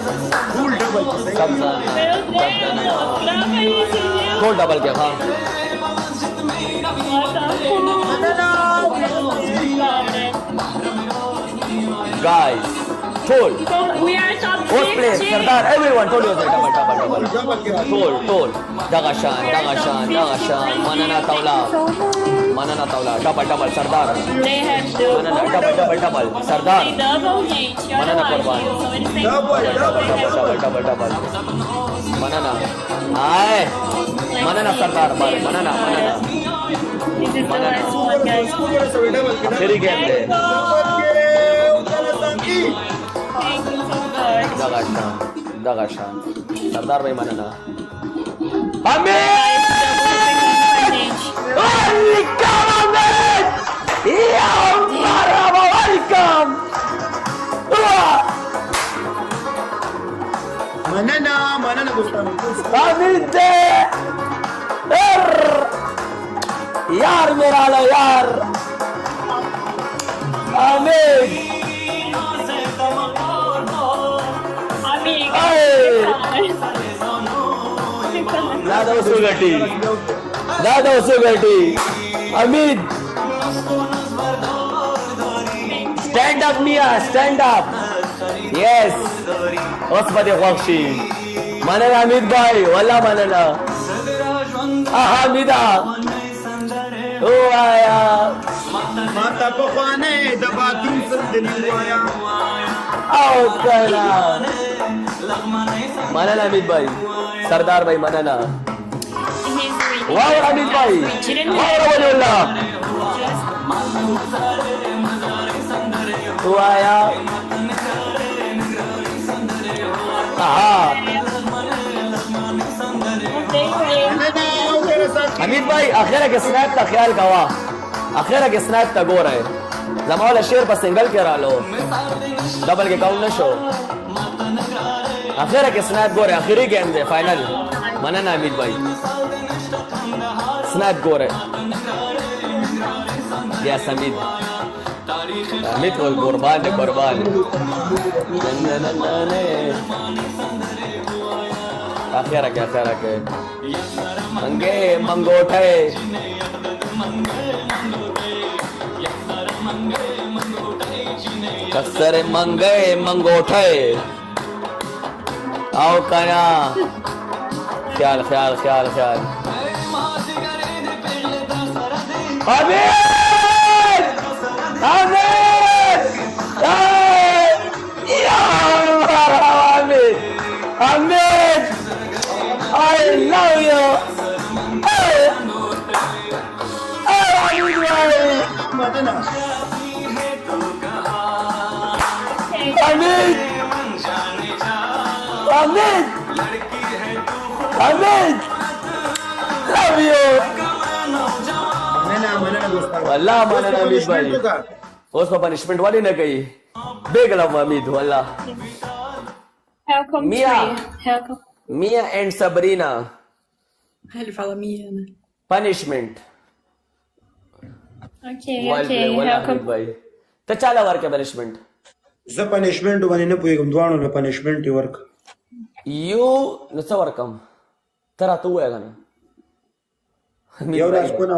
Full double सब full double के हाँ guys toll We are top fourth place 6. Sardar everyone told you that double toll dagashan manana taula double Sardar They have manana double. double Sardar They double hit. You're Manana the Korban. one. So it's double manana ay manana Sardar manana This is the last one, guys. आखिरी game they Thank you so much. दगाशान सरदार भाई manana Guys, double welcome मनना गुस्तानो यार मेरा लो यार आमीन दादा सुगटी Amit stand up Mia stand up yes osmade khwashi manana Amit bhai walla manana aha mida o aya माता पखवाने दबातून सदनी आया आओ कला manana Amit bhai Sardar bhai manana wow Amit bhai wow wallah o aya Amit भाई आखिर के स्नैप का ख्याल कवा आखिर के स्नैप का गोर है जमाल शेर पर सिंगल करा लो डबल के काउंट न शो आखिर के स्नैप गोर है आखिरी गेम दे फाइनल मनना अमित भाई स्नैप गोर है यस अमित को कुर्बान है आखिर के मंगे मंगोठे अक्सर मंगे मंगोठे आओ कना ख्याल Amit I love you मनना Amit love you मनना गुस्तानो वल्लाह मनना अमित भाई उसको पनिशमेंट वाली न गई bag love Amit Wallah Welcome Mia. Welcome. Mia and Sabrina Ele fala Mia, né? punishment Okay, Well okay. play, well Welcome. Amit भाई तो चला वर्क punishment ज पनिशमेंट बाने न पुगम दुआनो न पनिशमेंट वर्क you नसा वर्कम तेरा तू है गाना यो राज कोना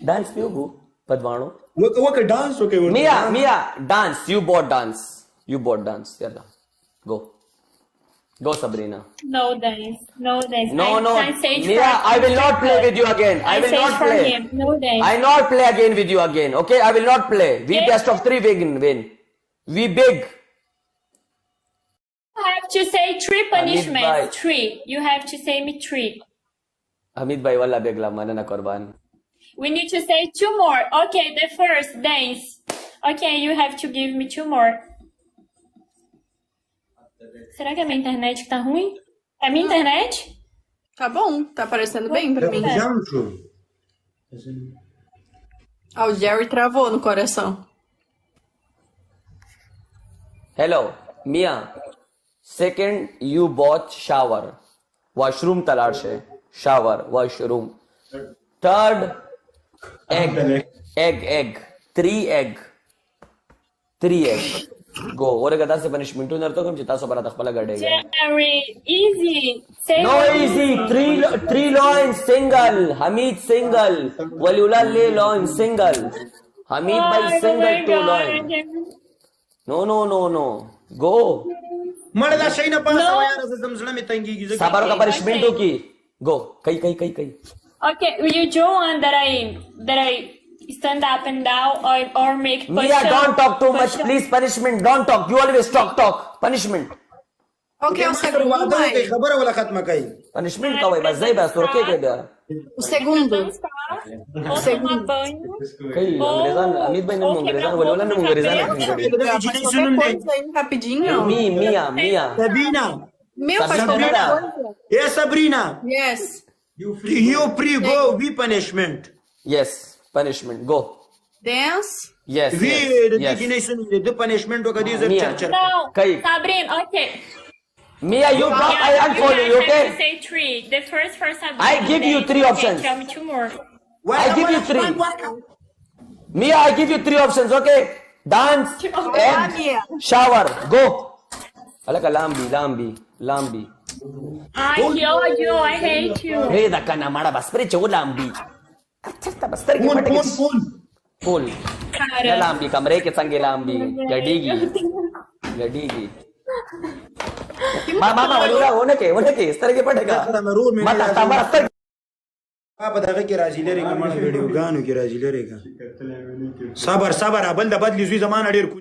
डांस पियो गो पदवाणो वो के डांस ओके वो Mia dance you bought dance yalla go Sabrina No dice. no I say Mia I will not play with you again I will not play No dice. I not play again with you again okay I will not play we Yes. best of 3 win we big You have to say 3 bhai. punishments. 3. You have to say me 3. Amit bhai walla begla manana qurban We need to say 2 more. Okay, the first dance. Okay, you have to give me 2 more. Será que a minha internet que tá ruim? É a minha internet? Tá bom, tá aparecendo bem pra mim. jancho Ah, o Jerry travou no coração. hello Mia second you bought shower washroom talash hai shower washroom third egg 3 egg Go. ورګه داسې پنشمنټونه درته کوم چې تاسو به راته خپله ګډېږئ. Jerry, easy. Say No easy. Three lines single. Hamid single. Waliullah lay line single. Hamid by single 2 line. No. Go. مړه دا شي نه پاسه یار زمزړه می تنګيږي. صبر کا پنشمنټو کی. Go. کای. Okay, you do one that I stand up and down or make push Mia, don't talk too much, push-up. please. Punishment. Don't talk. You always talk. Punishment. Ok, o segundo, mãe. خبره ولا ختمه کوي. Punishment کوي بس ځای بس ورکه کې بیا. O segundo. Vou tomar banho. کوي انګریزان امید بھائی نو انګریزان ولولا نو انګریزان Qualquer coisa aí, rapidinho. Mia. Sabina. Meu, faz qualquer coisa. Yes, Sabrina. Yes. You free go. We punishment. Yes, punishment. Go. Dance. Yes. We the punishment को कदी जर Mia. चर्चा. No, Kai. Sabrina, okay. Mia, you talk. I unfollow you, have to okay? say 3. The first for Sabrina. I give you 3 Okay, options. tell me 2 more. I give you 3. Mia, I give you 3 options, okay? Dance, egg, shower. Go. Alaka lambi. I odio you. I hate you. Hey, da kana mara bas pre chau lambi. Achta bas ter ke phat ke. Full. Ya lambi kamre ke sange lambi. Gadigi. Mama walula होने के इस तरह के पड़ेगा. मत हमारा स्तर په دغه کې راځي لري کوم ویډیو غانو کې راځي لري کا صبر ابل د بدلی زوی زمانه ډیر کو